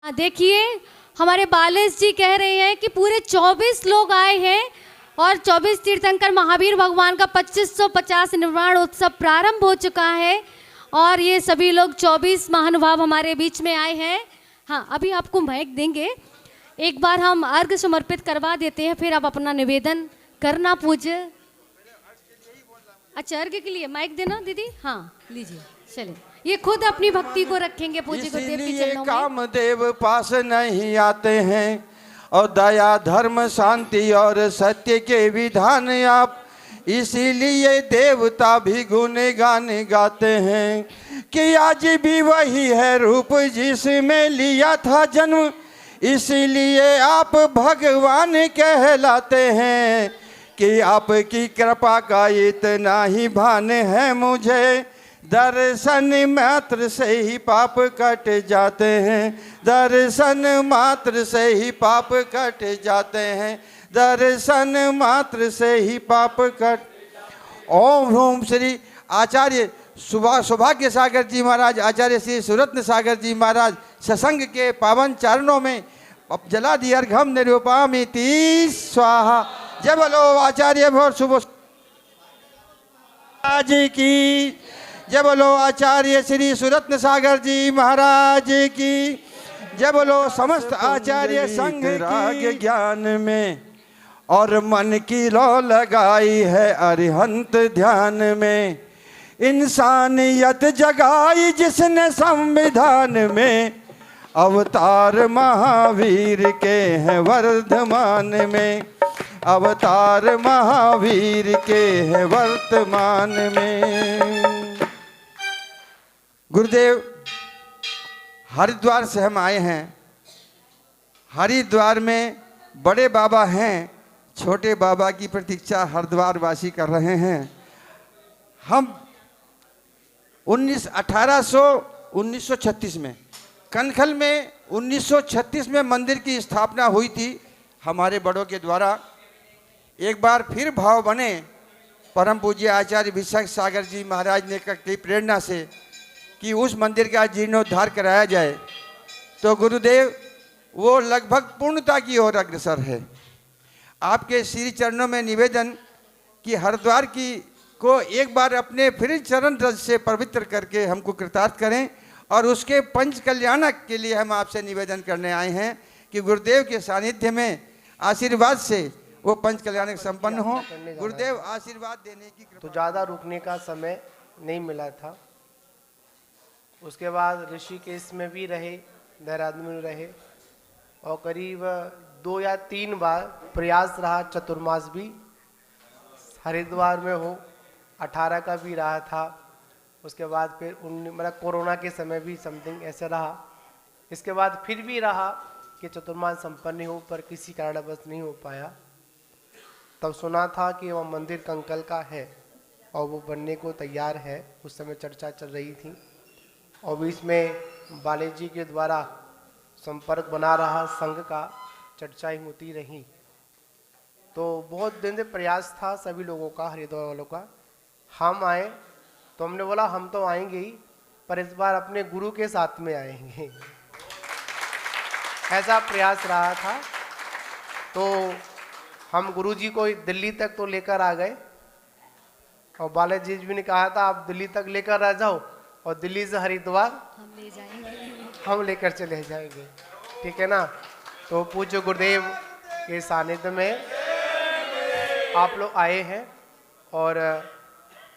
देखिए हमारे बालेश जी कह रहे हैं कि पूरे 24 लोग आए हैं और 24 तीर्थंकर महावीर भगवान का 2550 निर्वाण उत्सव प्रारंभ हो चुका है और ये सभी लोग 24 महानुभाव हमारे बीच में आए हैं। हाँ, अभी आपको माइक देंगे, एक बार हम अर्घ समर्पित करवा देते हैं, फिर आप अपना निवेदन करना पूज्य। अच्छा, अर्घ के लिए माइक देना दीदी। हाँ लीजिए, चलिए ये खुद अपनी भक्ति को रखेंगे पूज्य गुरुदेव के चरणों में। कामदेव पास नहीं आते हैं और दया धर्म शांति और सत्य के विधान आप, इसीलिए देवता भी गुणगान गाते हैं कि आज भी वही है रूप जिसमें लिया था जन्म, इसीलिए आप भगवान कहलाते हैं कि आपकी कृपा का इतना ही भान है मुझे, दर्शन मात्र से ही पाप कट जाते हैं, दर्शन मात्र से ही पाप कट जाते हैं, दर्शन मात्र से ही पाप कट। ओम ओम श्री आचार्य सौभाग्य सागर जी महाराज, आचार्य श्री सुरत्न सागर जी महाराज सत्संग के पावन चरणों में अब जला दी अर्घम निरूपामिति स्वाहा। जय बोलो आचार्य भोर सुबह आज की, जय बोलो आचार्य श्री सुरत्न सागर जी महाराज की, जय बोलो समस्त आचार्य संघ राग ज्ञान में और मन की लो लगाई है अरिहंत ध्यान में, इंसानियत जगाई जिसने संविधान में, अवतार महावीर के हैं वर्धमान में, अवतार महावीर के हैं वर्तमान में। गुरुदेव, हरिद्वार से हम आए हैं। हरिद्वार में बड़े बाबा हैं, छोटे बाबा की प्रतीक्षा हरिद्वार वासी कर रहे हैं। हम 1936 में कनखल में 1936 में मंदिर की स्थापना हुई थी हमारे बड़ों के द्वारा। एक बार फिर भाव बने परम पूज्य आचार्य विशाख सागर जी महाराज ने की प्रेरणा से कि उस मंदिर का जीर्णोद्धार कराया जाए, तो गुरुदेव वो लगभग पूर्णता की ओर अग्रसर है। आपके श्री चरणों में निवेदन कि हरिद्वार की को एक बार अपने फिर चरण रज से पवित्र करके हमको कृतार्थ करें, और उसके पंच कल्याणक के लिए हम आपसे निवेदन करने आए हैं कि गुरुदेव के सानिध्य में आशीर्वाद से वो पंच कल्याणक संपन्न हो। गुरुदेव आशीर्वाद देने की कृपा। तो ज़्यादा रुकने का समय नहीं मिला था। उसके बाद ऋषिकेश में भी रहे, देहरादून में रहे, और करीब 2 या 3 बार प्रयास रहा चतुर्मास भी हरिद्वार में हो, 18 का भी रहा था। उसके बाद फिर मतलब कोरोना के समय भी समथिंग ऐसे रहा। इसके बाद फिर भी रहा कि चतुर्मास संपन्न हो, पर किसी कारणवश नहीं हो पाया। तब सुना था कि वह मंदिर कंकल का है और वो बनने को तैयार है, उस समय चर्चा चल रही थी। और बीच में बालेश जी के द्वारा संपर्क बना रहा, संघ का चर्चा ही होती रही। तो बहुत दिन से प्रयास था सभी लोगों का, हरिद्वार वालों का। हम आए तो हमने बोला हम तो आएंगे ही, पर इस बार अपने गुरु के साथ में आएंगे, ऐसा प्रयास रहा था। तो हम गुरु जी को दिल्ली तक तो लेकर आ गए, और बालाजी जी ने कहा था आप दिल्ली तक लेकर आ जाओ और दिल्ली से हरिद्वार हम ले जाएंगे, हम लेकर चले जाएंगे, ठीक है ना। तो पूज्य गुरुदेव के सानिध्य में आप लोग आए हैं, और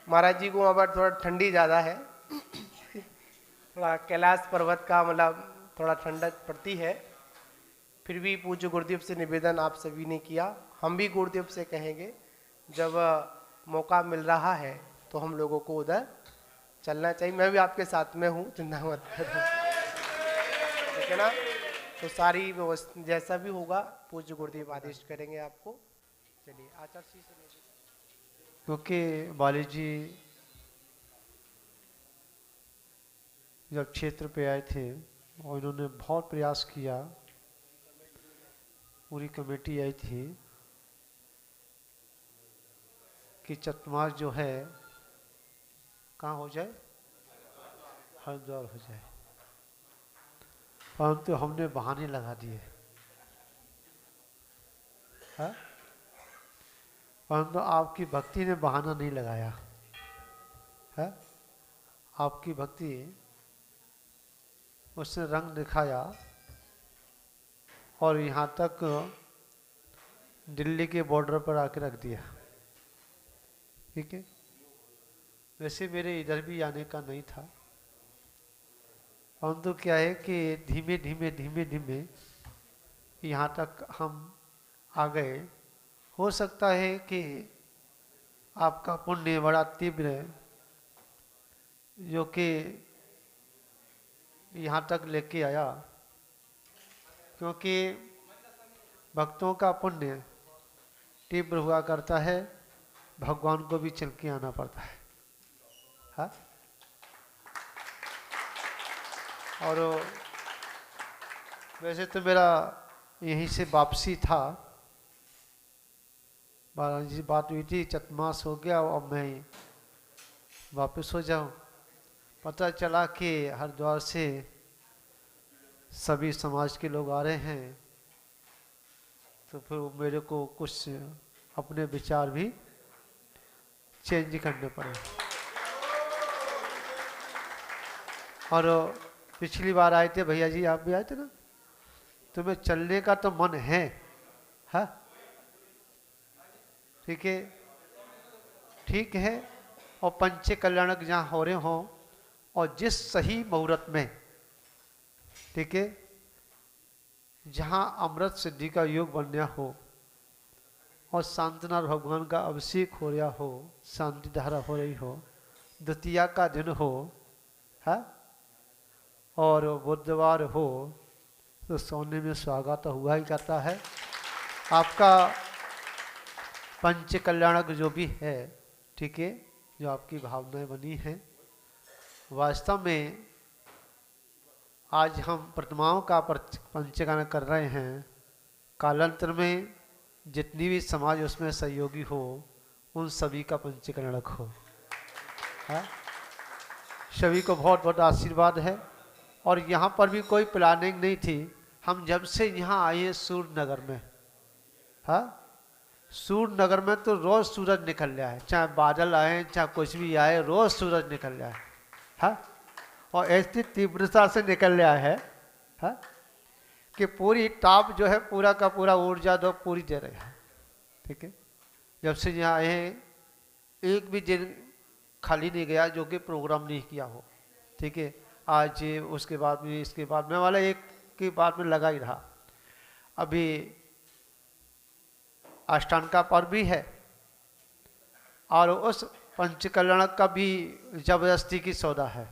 महाराज जी को वहाँ पर थोड़ा ठंडी ज़्यादा है, थोड़ा कैलाश पर्वत का मतलब थोड़ा ठंडक पड़ती है। फिर भी पूज्य गुरुदेव से निवेदन आप सभी ने किया, हम भी गुरुदेव से कहेंगे जब मौका मिल रहा है तो हम लोगों को उधर चलना चाहिए। मैं भी आपके साथ में हूँ, चिंता मत करो, ठीक है ना। तो सारी व्यवस्था जैसा भी होगा पूज्य गुरुदेव आदेश करेंगे आपको। चलिए आचार्य श्री से। क्योंकि बालाजी जी जब क्षेत्र पे आए थे और इन्होंने बहुत प्रयास किया, पूरी कमेटी आई थी कि चतुर्मास जो है कहाँ हो जाए, हरिद्वार हो जाए। परंतु हमने बहाने लगा दिए, हाँ? परंतु आपकी भक्ति ने बहाना नहीं लगाया है। आपकी भक्ति उसने रंग दिखाया और यहाँ तक दिल्ली के बॉर्डर पर आके रख दिया। ठीक है, वैसे मेरे इधर भी आने का नहीं था, परंतु क्या है कि धीमे धीमे धीमे धीमे यहाँ तक हम आ गए। हो सकता है कि आपका पुण्य बड़ा तीव्र है जो कि यहाँ तक लेके आया, क्योंकि भक्तों का पुण्य तीव्र हुआ करता है, भगवान को भी चल के आना पड़ता है, हाँ? और वैसे तो मेरा यहीं से वापसी था, बालाजी बात हुई थी, चतमास हो गया और मैं वापस हो जाऊं। पता चला कि हरिद्वार से सभी समाज के लोग आ रहे हैं, तो फिर मेरे को कुछ अपने विचार भी चेंज करने पड़े। और पिछली बार आए थे भैया जी, आप भी आए थे ना, तुम्हें चलने का तो मन है, हाँ? ठीक है, ठीक है। और पंच कल्याणक जहाँ हो रहे हों और जिस सही मुहूर्त में, ठीक है, जहाँ अमृत सिद्धि का योग बन रहा हो और शांतनाथ भगवान का अभिषेक हो रहा हो, शांति धारा हो रही हो, द्वितीया का दिन हो, है, और बुधवार हो, तो सोने में स्वागत हुआ ही करता है। आपका पंच कल्याणक जो भी है, ठीक है, जो आपकी भावनाएं बनी हैं, वास्तव में आज हम प्रतिमाओं का पंचकरण कर रहे हैं। कालांतर में जितनी भी समाज उसमें सहयोगी हो, उन सभी का पंचकरणक हो, है? सभी को बहुत बहुत आशीर्वाद है। और यहाँ पर भी कोई प्लानिंग नहीं थी, हम जब से यहाँ आए सूर्यनगर में, हाँ, सूर्यनगर में तो रोज सूरज निकल रहा है, चाहे बादल आए चाहे कुछ भी आए, रोज सूरज निकल रहा है, हाँ? और ऐसी तीव्रता से निकल रहा है, हाँ, कि पूरी ताप जो है पूरा का पूरा ऊर्जा दो पूरी दे रहे हैं। ठीक है, जब से यहाँ आए एक भी दिन खाली नहीं गया जो कि प्रोग्राम नहीं किया हो। ठीक है, आज उसके बाद में इसके बाद में वाला एक के बाद में लगा ही रहा। अभी अष्टांग का पर्व भी है और उस पंचकल्याण का भी जबरदस्ती की सौदा है,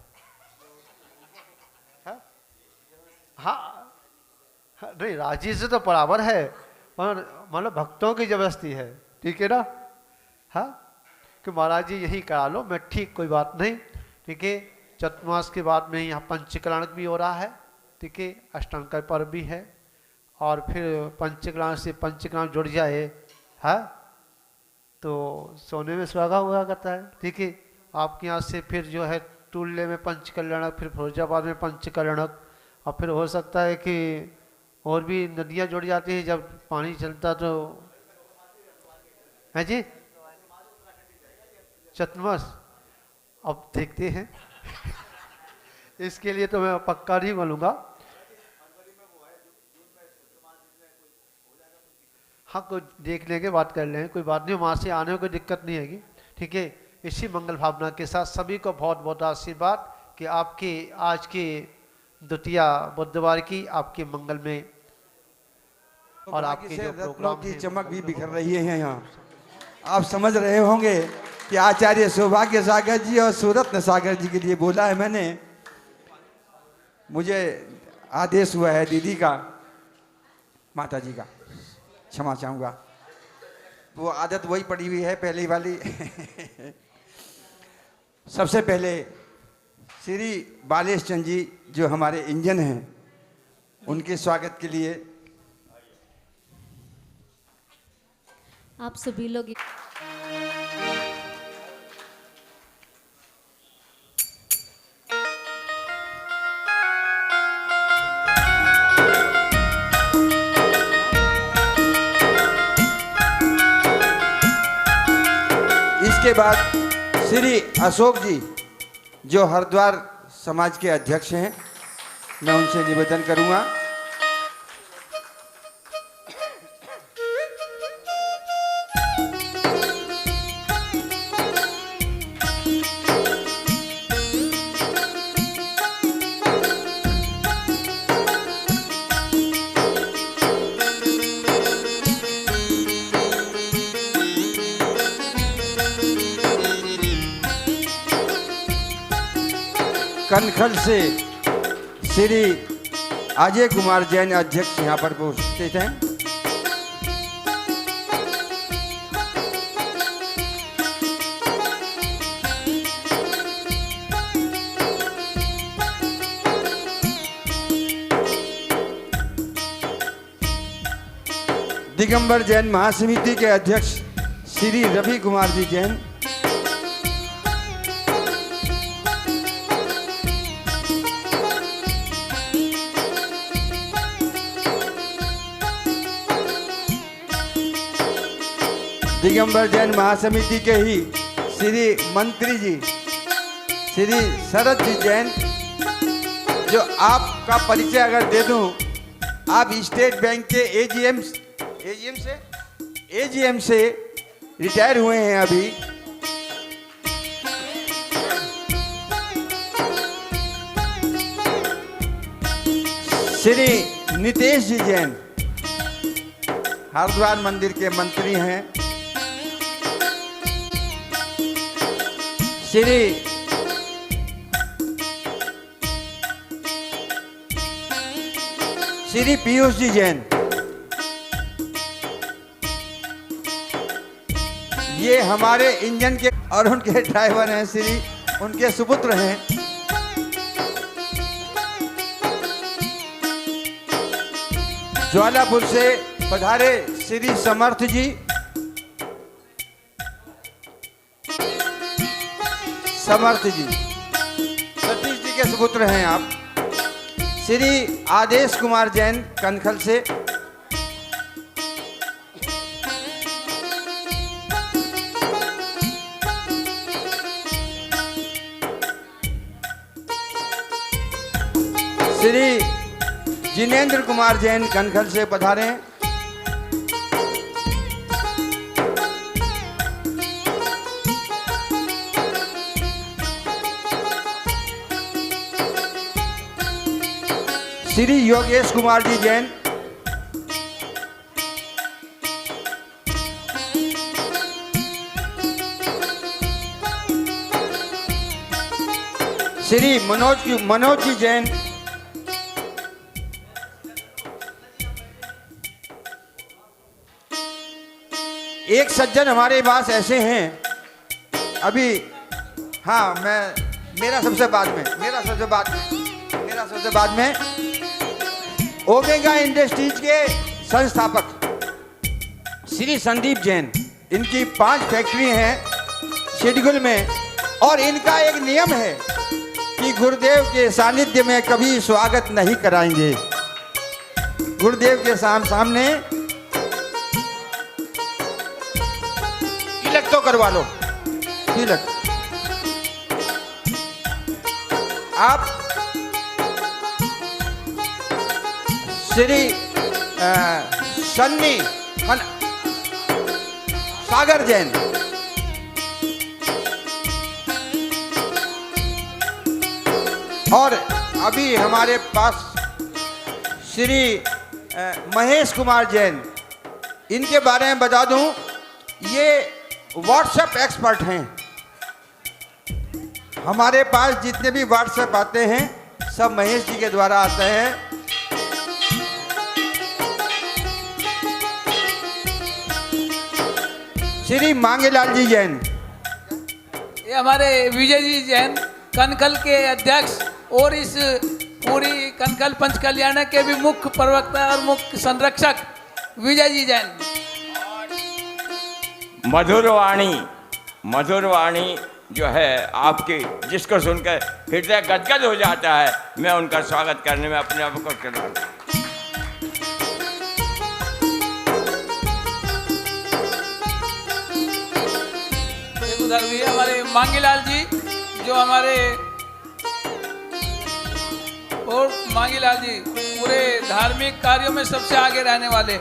हाँ, नहीं राजी से तो बराबर है, और मतलब भक्तों की जबरदस्ती है। ठीक है ना, हाँ, कि महाराज जी यही करा लो, मैं ठीक, कोई बात नहीं। ठीक है, चतुर्मास के बाद में यहाँ पंचकल्याण भी हो रहा है। ठीक है, अष्टांग का पर्व भी है और फिर पंचकल्याण से पंचकल्याण जुड़ जाए, हाँ, तो सोने में सुहागा हुआ करता है। ठीक है, आपके यहाँ से फिर जो है टूल्ले में पंचकल्याणक, फिर फिरोजाबाद में पंचकल्याणक, और फिर हो सकता है कि और भी नदियाँ जुड़ जाती हैं जब पानी चलता तो, है जी, चतुर्मास अब देखते हैं इसके लिए तो मैं पक्का नहीं बोलूँगा। हाँ, कोई देख लेंगे, बात कर लेंगे, कोई बात नहीं, वहाँ से आने में कोई दिक्कत नहीं हैगी। ठीक है, इसी मंगल भावना के साथ सभी को बहुत बहुत आशीर्वाद कि आपके आज के द्वितीया बुधवार की आपके मंगल में और आपके जो रत्नों प्रोग्राम की हैं, चमक भी बिखर रही है यहाँ। आप समझ रहे होंगे कि आचार्य सौभाग्य सागर जी और सुरत्न सागर जी के लिए बोला है मैंने। मुझे आदेश हुआ है दीदी का, माता जी का, क्षमा चाहूँगा, वो आदत वही पड़ी हुई है पहली वाली सबसे पहले श्री बालेश चंद जी जो हमारे इंजन हैं, उनके स्वागत के लिए आप सभी लोग बाद श्री अशोक जी जो हरिद्वार समाज के अध्यक्ष हैं, मैं उनसे निवेदन करूंगा। कनखल से श्री अजय कुमार जैन अध्यक्ष यहाँ पर उपस्थित हैं। दिगंबर जैन महासमिति के अध्यक्ष श्री रवि कुमार जी जैन, दिगंबर जैन महासमिति के ही श्री मंत्री जी श्री शरद जी जैन, जो आपका परिचय अगर दे दूं, आप स्टेट बैंक के एजीएम से रिटायर हुए हैं अभी। श्री नितेश जी जैन हरिद्वार मंदिर के मंत्री हैं। श्री पीयूष जी जैन, ये हमारे इंजन के और उनके ड्राइवर हैं, श्री उनके सुपुत्र हैं। ज्वालापुर से पधारे श्री समर्थ जी, सतीश जी के सुपुत्र हैं आप। श्री आदेश कुमार जैन कनखल से, श्री जिनेंद्र कुमार जैन कनखल से पधारे हैं। श्री योगेश कुमार जी जैन, श्री मनोज जी जैन, एक सज्जन हमारे पास ऐसे हैं अभी, हाँ मेरा सबसे बाद में ओमेगा इंडस्ट्रीज के संस्थापक श्री संदीप जैन, इनकी 5 फैक्ट्री हैं शेडगुल में, और इनका एक नियम है कि गुरुदेव के सानिध्य में कभी स्वागत नहीं कराएंगे। गुरुदेव के सामने तिलक तो करवा लो, तिलक। आप श्री सन्नी सागर जैन, और अभी हमारे पास श्री महेश कुमार जैन, इनके बारे में बता दूं, ये व्हाट्सएप एक्सपर्ट हैं। हमारे पास जितने भी व्हाट्सएप आते हैं सब महेश जी के द्वारा आते हैं। श्री मांगेलाल जी जैन, ये हमारे विजय जी जैन कनखल के अध्यक्ष और इस पूरी कनखल पंच कल्याण के भी मुख्य प्रवक्ता और मुख्य संरक्षक विजय जी जैन। मधुर वाणी जो है आपकी, जिसको सुनकर हृदय गदगद हो जाता है, मैं उनका स्वागत करने में अपने आप को करता हूँ। उधर भी हमारे मांगीलाल जी, जो हमारे और मांगीलाल जी पूरे धार्मिक कार्यों में सबसे आगे रहने वाले।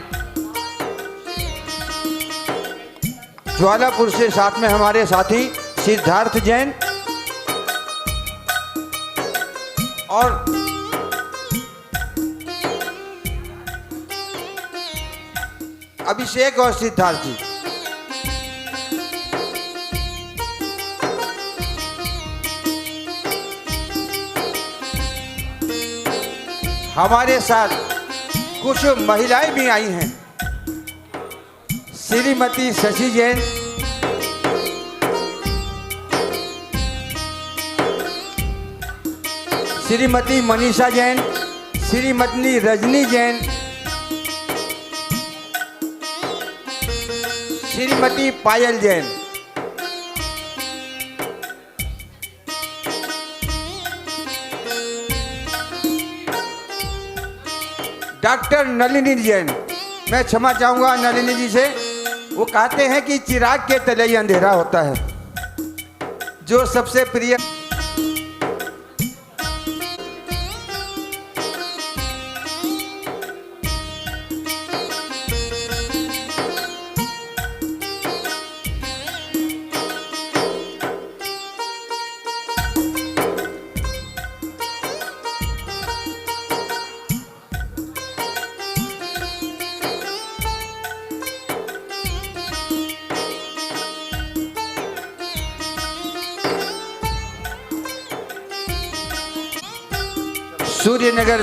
ज्वालापुर से साथ में हमारे साथी सिद्धार्थ जैन और अभिषेक और सिद्धार्थ जी। हमारे साथ कुछ महिलाएं भी आई हैं। श्रीमती शशि जैन, श्रीमती मनीषा जैन, श्रीमती रजनी जैन, श्रीमती पायल जैन। डॉक्टर नलिनी जैन, मैं क्षमा चाहूंगा नलिनी जी से। वो कहते हैं कि चिराग के तले ही अंधेरा होता है। जो सबसे प्रिय सूर्यनगर